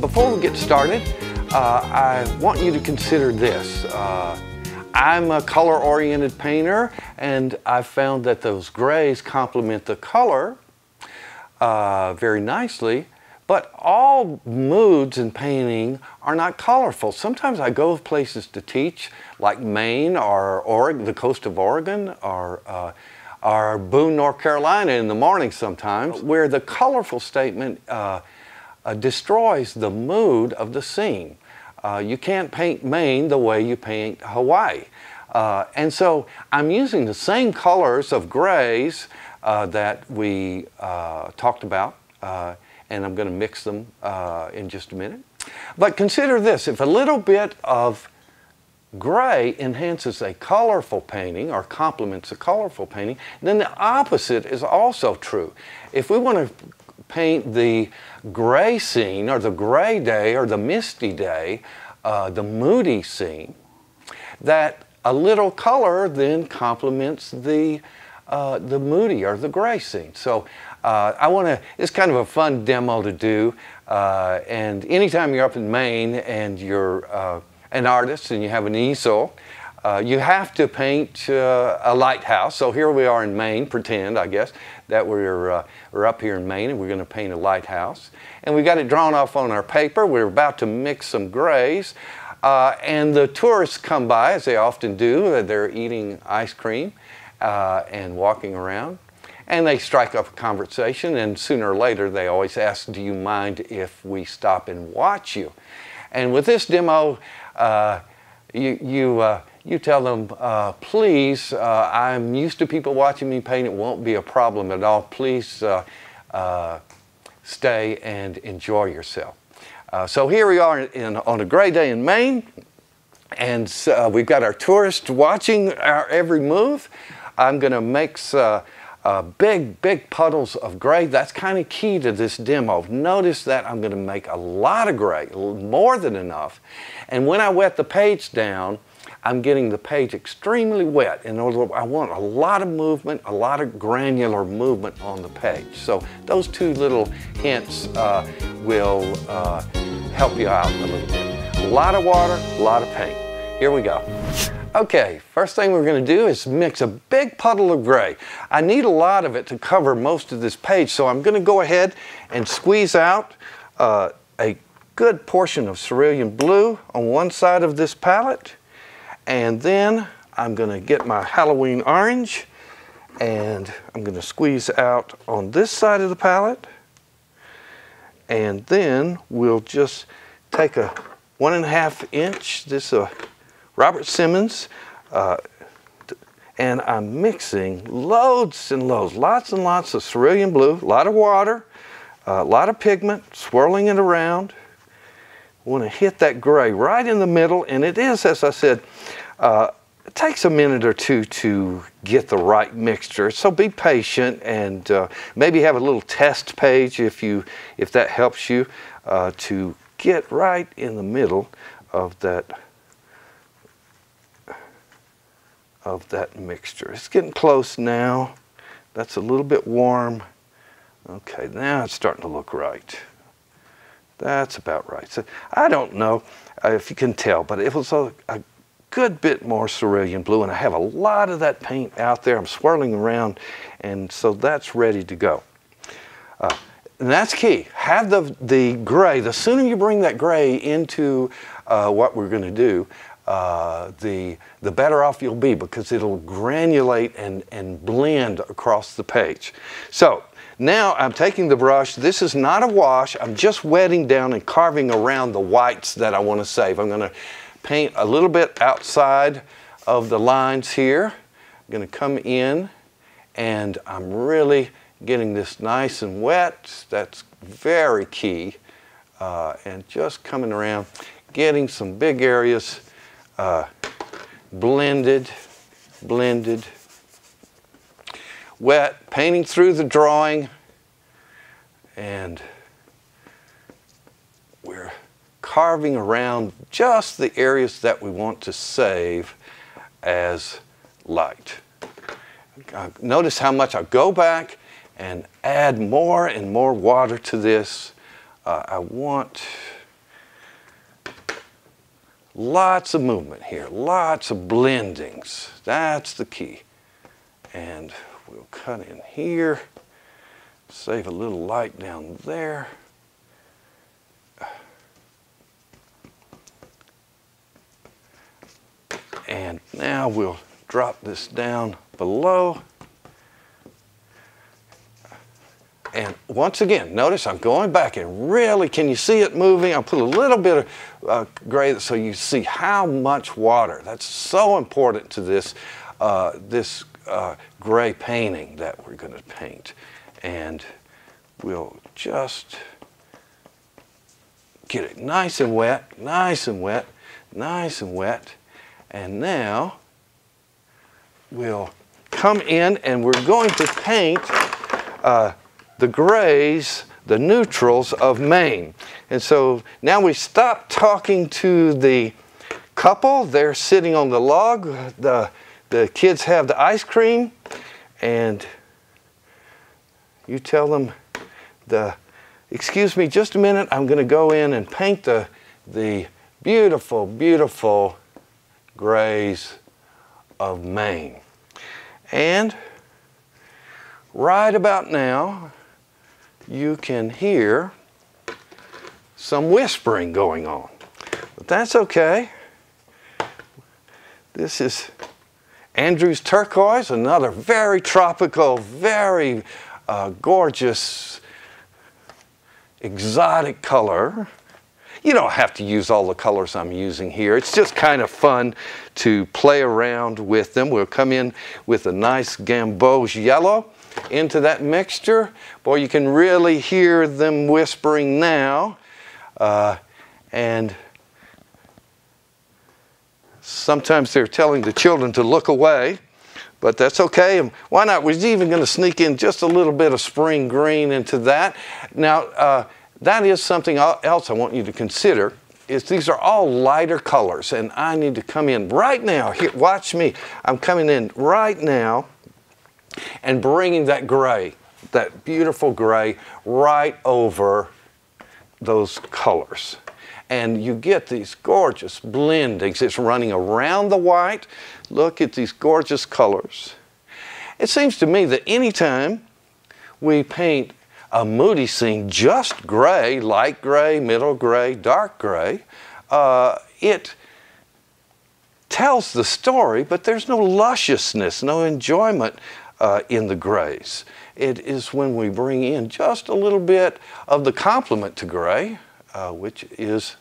Before we get started, I want you to consider this. I'm a color-oriented painter, and I've found that those grays complement the color very nicely, but all moods in painting are not colorful. Sometimes I go places to teach, like Maine or Oregon, the coast of Oregon, or Boone, North Carolina in the morning sometimes, where the colorful statement destroys the mood of the scene. You can't paint Maine the way you paint Hawaii. And so I'm using the same colors of grays that we talked about, and I'm going to mix them in just a minute. But consider this: if a little bit of gray enhances a colorful painting or complements a colorful painting, then the opposite is also true. If we want to paint the gray scene, or the gray day, or the misty day, the moody scene, that a little color then complements the moody or the gray scene. So it's kind of a fun demo to do, and anytime you're up in Maine and you're an artist and you have an easel, you have to paint a lighthouse. So here we are in Maine, pretend, I guess, that we're up here in Maine and we're going to paint a lighthouse. And we got it drawn off on our paper. We're about to mix some grays. And the tourists come by, as they often do. They're eating ice cream and walking around. And they strike up a conversation, and sooner or later they always ask, do you mind if we stop and watch you? And with this demo, you tell them, please, I'm used to people watching me paint. It won't be a problem at all. Please stay and enjoy yourself. So here we are on a gray day in Maine, and we've got our tourists watching our every move. I'm going to mix big puddles of gray. That's kind of key to this demo. Notice that I'm going to make a lot of gray, more than enough. And when I wet the page down, I'm getting the page extremely wet. In other words, I want a lot of movement, a lot of granular movement on the page. So those two little hints will help you out a little bit. A lot of water, a lot of paint. Here we go. Okay, first thing we're going to do is mix a big puddle of gray. I need a lot of it to cover most of this page, so I'm going to go ahead and squeeze out a good portion of cerulean blue on one side of this palette. And then I'm going to get my Halloween orange, and I'm going to squeeze out on this side of the palette. And then we'll just take a 1.5 inch, this Robert Simmons, and I'm mixing loads and loads, lots and lots of cerulean blue, a lot of water, a lot of pigment, swirling it around. Want to hit that gray right in the middle, and it is, as I said, it takes a minute or two to get the right mixture, so be patient, and maybe have a little test page if that helps you to get right in the middle of that mixture. It's getting close now. That's a little bit warm. Okay, now it's starting to look right. That's about right. So I don't know if you can tell, but it was a good bit more cerulean blue, and I have a lot of that paint out there. I'm swirling around, and so that's ready to go. And that's key. Have the gray. The sooner you bring that gray into what we're going to do, the better off you'll be, because it'll granulate and blend across the page. So now I'm taking the brush. This is not a wash. I'm just wetting down and carving around the whites that I want to save. I'm going to paint a little bit outside of the lines here. I'm going to come in, and I'm really getting this nice and wet. That's very key. And just coming around, getting some big areas blended, wet, painting through the drawing, and we're carving around just the areas that we want to save as light. Notice how much I go back and add more and more water to this. I want lots of movement here, lots of blendings. That's the key. And we'll cut in here, save a little light down there. And now we'll drop this down below. And once again, notice I'm going back and really, can you see it moving? I'll put a little bit of gray so you see how much water. That's so important to this, gray painting that we're going to paint. And we'll just get it nice and wet, nice and wet, nice and wet. And now we'll come in and we're going to paint the grays, the neutrals of Maine. And so now we stop talking to the couple. They're sitting on the log. The kids have the ice cream. And you tell them, excuse me just a minute, I'm going to go in and paint the beautiful, beautiful grays of Maine. And right about now, you can hear some whispering going on. But that's okay. This is Andrew's Turquoise, another very tropical, very gorgeous, exotic color. You don't have to use all the colors I'm using here. It's just kind of fun to play around with them. We'll come in with a nice Gamboge yellow into that mixture. Boy, you can really hear them whispering now. And sometimes they're telling the children to look away, but that's okay. And why not? We're even going to sneak in just a little bit of spring green into that. Now, that is something else I want you to consider, is these are all lighter colors, and I need to come in right now. Here, watch me. I'm coming in right now and bringing that gray, that beautiful gray, right over those colors. And you get these gorgeous blendings. It's running around the white. Look at these gorgeous colors. It seems to me that anytime we paint a moody scene just gray, light gray, middle gray, dark gray, it tells the story, but there's no lusciousness, no enjoyment in the grays. It is when we bring in just a little bit of the complement to gray, which is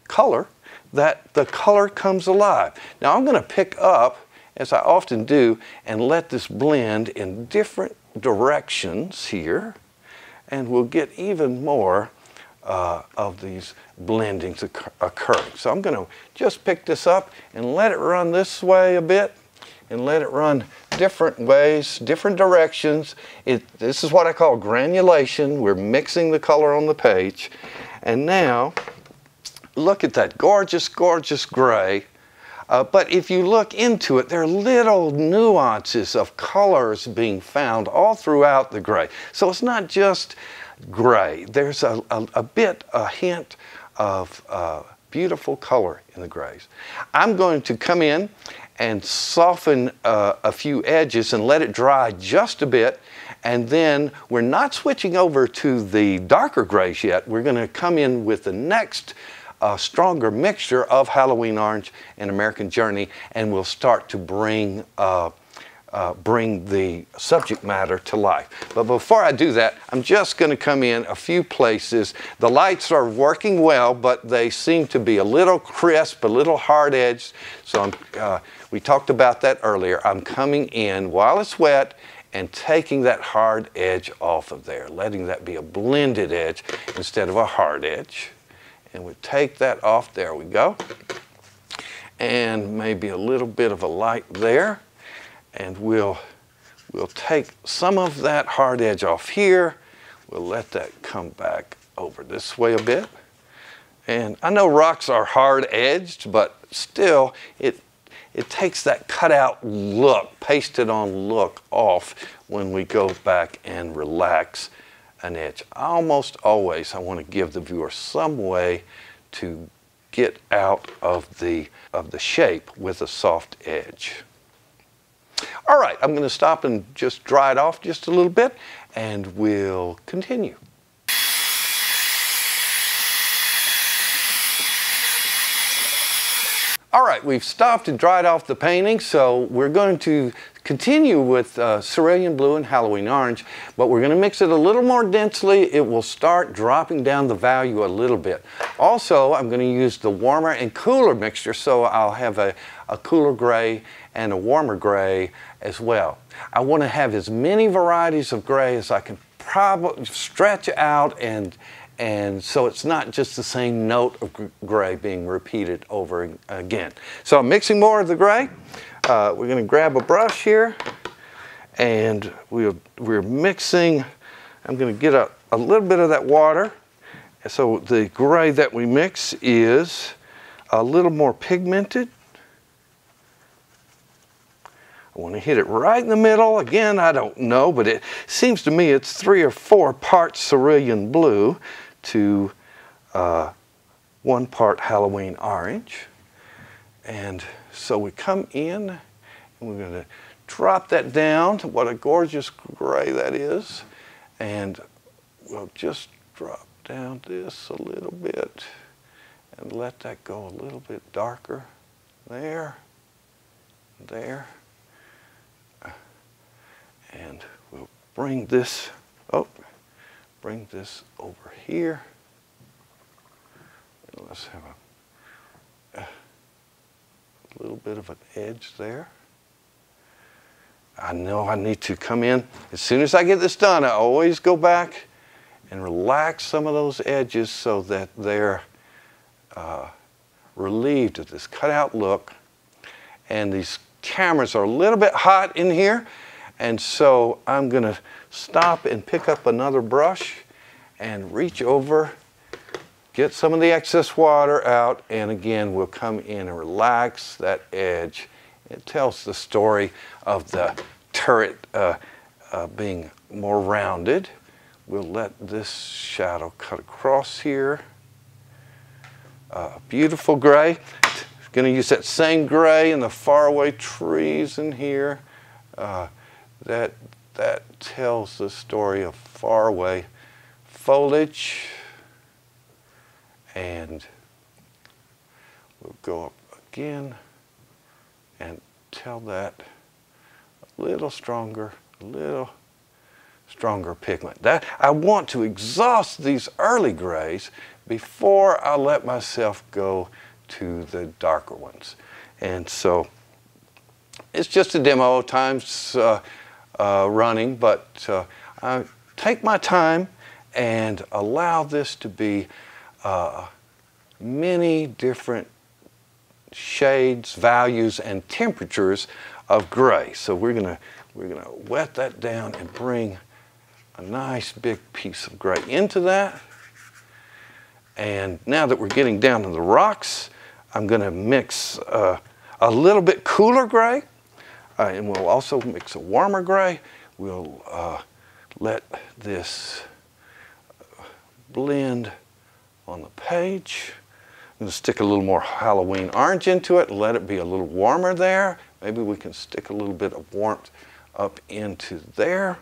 color, that the color comes alive. Now I'm going to pick up, as I often do, and let this blend in different directions here, and we'll get even more of these blendings occurring. So I'm going to just pick this up and let it run this way a bit, and let it run different ways, different directions. This is what I call granulation. We're mixing the color on the page. And now, look at that gorgeous, gorgeous gray. But if you look into it, there are little nuances of colors being found all throughout the gray. So it's not just gray. There's a hint of beautiful color in the grays. I'm going to come in and soften a few edges and let it dry just a bit. And then we're not switching over to the darker grays yet. We're going to come in with the next stronger mixture of Halloween Orange and American Journey, and we'll start to bring the subject matter to life. But before I do that, I'm just going to come in a few places. The lights are working well, but they seem to be a little crisp, a little hard-edged. So we talked about that earlier. I'm coming in while it's wet and taking that hard edge off of there, letting that be a blended edge instead of a hard edge. And we take that off. There we go. And maybe a little bit of a light there. And we'll take some of that hard edge off here. We'll let that come back over this way a bit. And I know rocks are hard edged, but still it it takes that cutout look, pasted on look off when we go back and relax an edge. Almost always I want to give the viewer some way to get out of the shape with a soft edge. All right, I'm going to stop and just dry it off just a little bit, and we'll continue. All right, we've stopped and dried off the painting, so we're going to continue with Cerulean Blue and Halloween Orange, but we're going to mix it a little more densely. It will start dropping down the value a little bit. Also, I'm going to use the warmer and cooler mixture, so I'll have a cooler gray and a warmer gray as well. I want to have as many varieties of gray as I can probably stretch out, and so it's not just the same note of gray being repeated over again. So I'm mixing more of the gray. We're going to grab a brush here, and we're mixing. I'm going to get a little bit of that water. So the gray that we mix is a little more pigmented. I want to hit it right in the middle. Again, I don't know, but it seems to me it's 3 or 4 parts Cerulean Blue to 1 part Halloween Orange. And so we come in, and we're going to drop that down. What a gorgeous gray that is. And we'll just drop down this a little bit and let that go a little bit darker. There, there. And we'll bring this, bring this over here. And let's have a little bit of an edge there. I know I need to come in. As soon as I get this done, I always go back and relax some of those edges so that they're relieved of this cutout look. And these cameras are a little bit hot in here. And so I'm going to stop and pick up another brush and reach over, get some of the excess water out, and again we'll come in and relax that edge. It tells the story of the turret being more rounded. We'll let this shadow cut across here. Beautiful gray. Going to use that same gray in the faraway trees in here. That tells the story of faraway foliage. And we'll go up again and tell that a little stronger pigment. That I want to exhaust these early grays before I let myself go to the darker ones. And so it's just a demo, time's running, but I take my time and allow this to be many different shades, values, and temperatures of gray. So we're gonna wet that down and bring a nice big piece of gray into that. And now that we're getting down to the rocks, I'm gonna mix a little bit cooler gray, and we'll also mix a warmer gray. We'll let this blend on the page. I'm going to stick a little more Halloween orange into it and let it be a little warmer there. Maybe we can stick a little bit of warmth up into there,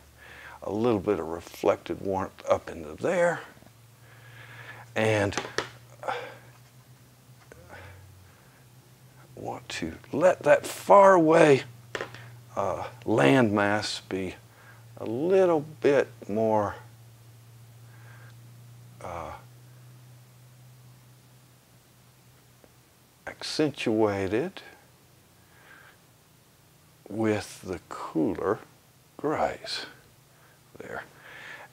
a little bit of reflected warmth up into there. And I want to let that far away landmass be a little bit more accentuated with the cooler grays there.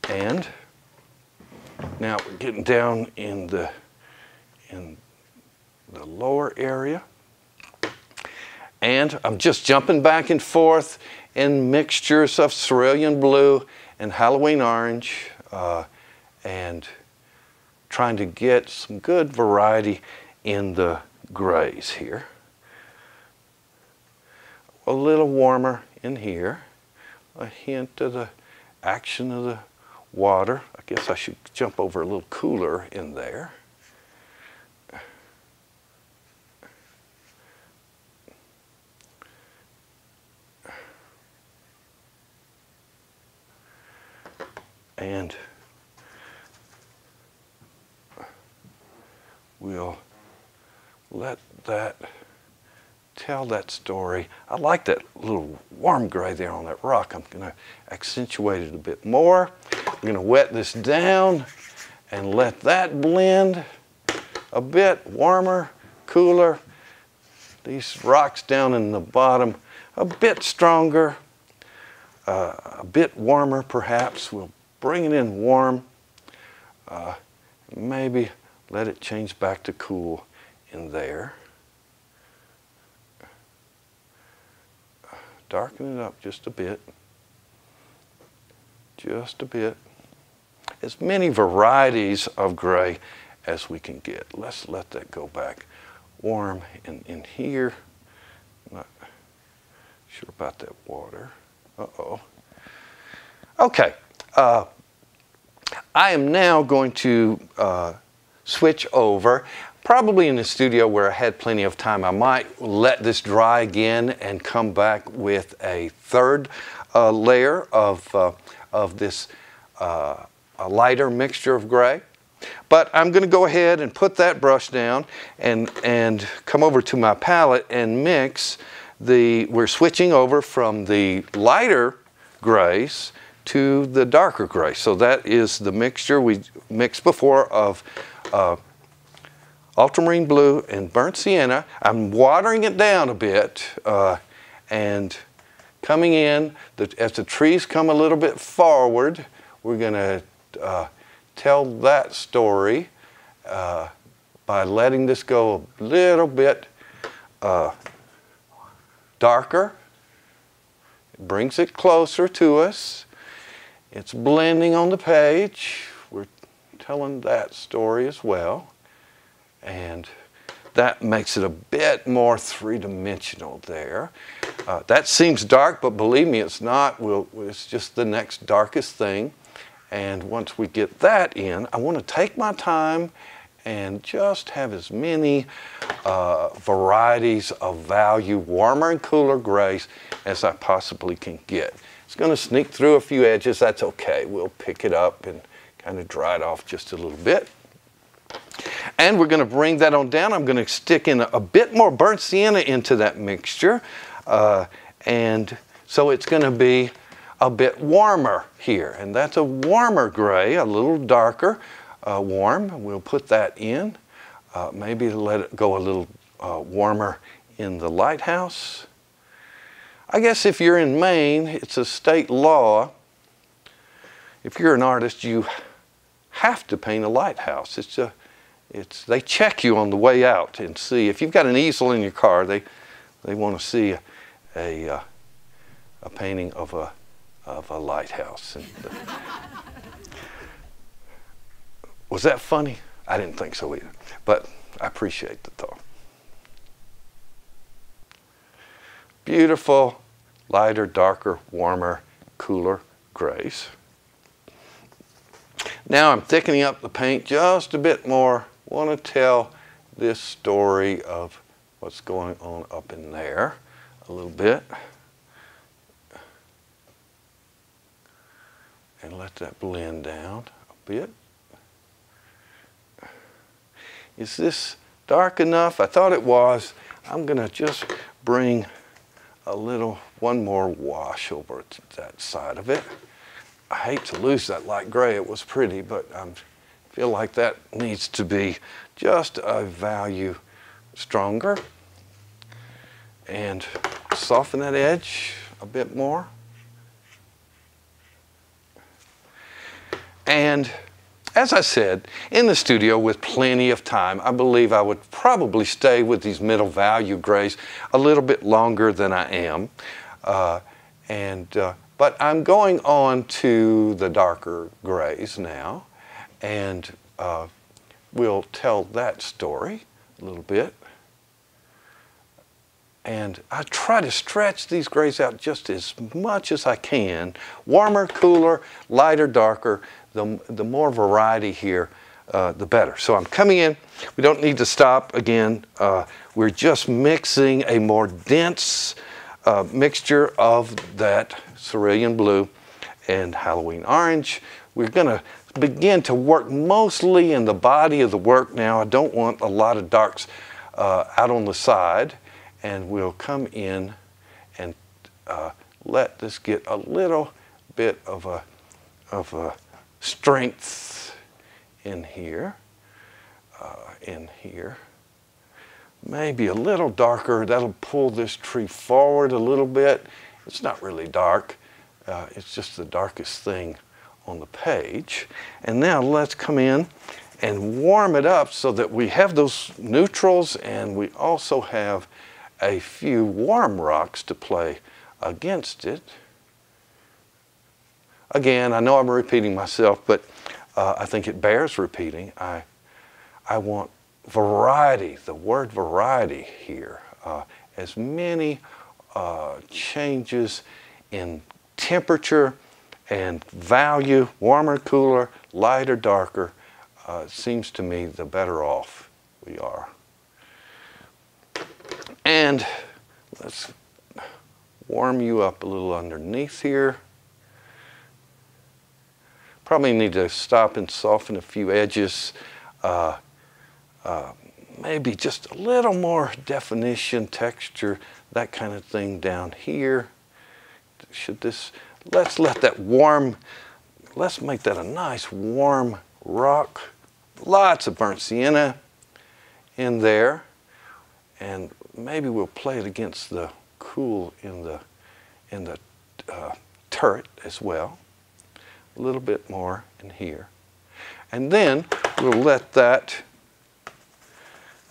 And now we're getting down in the lower area. And I'm just jumping back and forth in mixtures of Cerulean Blue and Halloween Orange, and trying to get some good variety in the grays here. a little warmer in here. A hint of the action of the water. I guess I should jump over a little cooler in there. And we'll let that tell that story. I like that little warm gray there on that rock. I'm going to accentuate it a bit more. I'm going to wet this down and let that blend a bit warmer, cooler. These rocks down in the bottom a bit stronger, a bit warmer perhaps. We'll bring it in warm, maybe let it change back to cool in there. Darken it up just a bit, just a bit. As many varieties of gray as we can get. Let's let that go back warm in here. Not sure about that water. Uh-oh. Okay. I am now going to switch over. Probably in the studio where I had plenty of time, I might let this dry again and come back with a third layer of this a lighter mixture of gray. But I'm going to go ahead and put that brush down and come over to my palette and mix we're switching over from the lighter grays to the darker gray. So that is the mixture we mixed before of ultramarine blue and burnt sienna. I'm watering it down a bit and coming in, as the trees come a little bit forward, we're going to tell that story by letting this go a little bit darker. It brings it closer to us. It's blending on the page. We're telling that story as well. And that makes it a bit more three-dimensional there. That seems dark, but believe me, it's not. It's just the next darkest thing. And once we get that in, I want to take my time and just have as many varieties of value, warmer and cooler grays, as I possibly can get. It's going to sneak through a few edges. That's okay. We'll pick it up and kind of dry it off just a little bit. And we're going to bring that on down. I'm going to stick in a bit more burnt sienna into that mixture. And so it's going to be a bit warmer here. And that's a warmer gray, a little darker warm. We'll put that in. Maybe let it go a little warmer in the lighthouse. I guess if you're in Maine, it's a state law. If you're an artist, you have to paint a lighthouse. They check you on the way out and see. If you've got an easel in your car, they want to see a painting of a lighthouse. And, was that funny? I didn't think so either, but I appreciate the thought. Beautiful, lighter, darker, warmer, cooler grays. Now I'm thickening up the paint just a bit more. I want to tell this story of what's going on up in there a little bit. And let that blend down a bit. Is this dark enough? I thought it was. I'm going to just bring one more wash over to that side of it. I hate to lose that light gray. It was pretty, but I feel like that needs to be just a value stronger. And soften that edge a bit more. And as I said, in the studio with plenty of time, I believe I would probably stay with these middle value grays a little bit longer than I am. But I'm going on to the darker grays now, and we'll tell that story a little bit. And I try to stretch these grays out just as much as I can. Warmer, cooler, lighter, darker. The more variety here, the better. So I'm coming in. We don't need to stop again. We're just mixing a more dense mixture of that cerulean blue and Halloween orange. We're going to begin to work mostly in the body of the work now. I don't want a lot of darks out on the side. And we'll come in and let this get a little bit of a strength in here, Maybe a little darker. That'll pull this tree forward a little bit. It's not really dark. It's just the darkest thing on the page. And now let's come in and warm it up so that we have those neutrals, and we also have a few warm rocks to play against it. Again, I know I'm repeating myself, but I think it bears repeating. I want variety, the word variety here. As many changes in temperature and value, warmer, cooler, lighter, darker, seems to me the better off we are. And let's warm you up a little underneath here. Probably need to stop and soften a few edges. Maybe just a little more definition, texture, that kind of thing down here. Let's let that warm, let's make that a nice warm rock. Lots of burnt sienna in there. And maybe we'll play it against the cool in the turret as well. A little bit more in here. And then we'll let that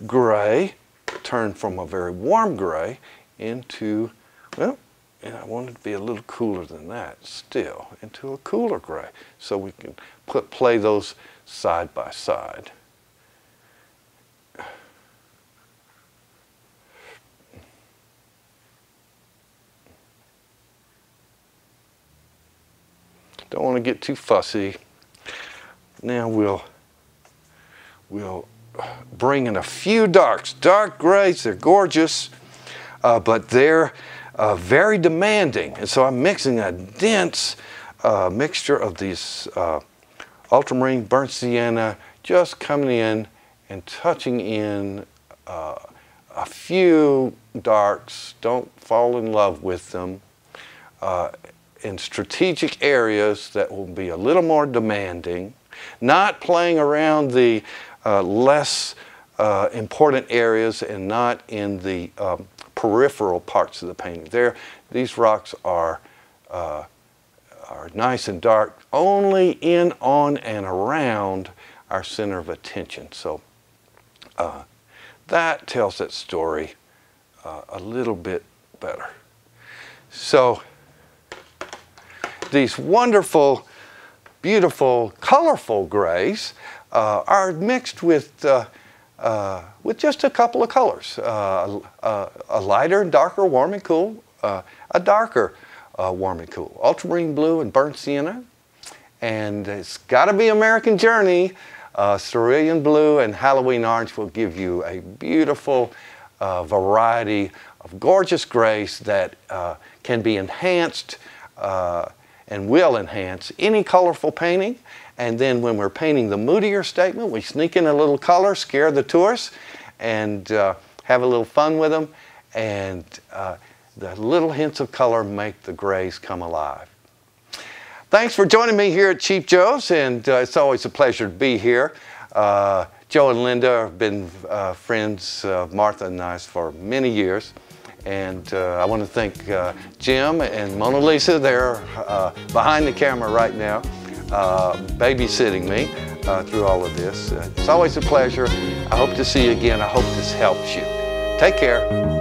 gray turn from a very warm gray into, well, and I want it to be a little cooler than that still, into a cooler gray. So we can play those side by side. Don't want to get too fussy. Now we'll bring in a few darks. Dark grays, they're gorgeous, but they're very demanding. And so I'm mixing a dense mixture of these ultramarine, burnt sienna, just coming in and touching in a few darks. Don't fall in love with them. In strategic areas that will be a little more demanding, not playing around the less important areas and not in the peripheral parts of the painting. These rocks are nice and dark, only in, on, and around our center of attention. So that tells that story a little bit better. So these wonderful, beautiful, colorful grays are mixed with just a couple of colors. A lighter and darker warm and cool, a darker warm and cool. Ultramarine blue and burnt sienna. And it's got to be American Journey. Cerulean blue and Halloween orange will give you a beautiful variety of gorgeous grays that can be enhanced and will enhance any colorful painting. And then when we're painting the moodier statement, we sneak in a little color, scare the tourists, and have a little fun with them. And the little hints of color make the grays come alive. Thanks for joining me here at Cheap Joe's, and it's always a pleasure to be here. Joe and Linda have been friends of Martha and I for many years. And I want to thank Jim and Mona Lisa. They're behind the camera right now, babysitting me through all of this. It's always a pleasure. I hope to see you again. I hope this helps you. Take care.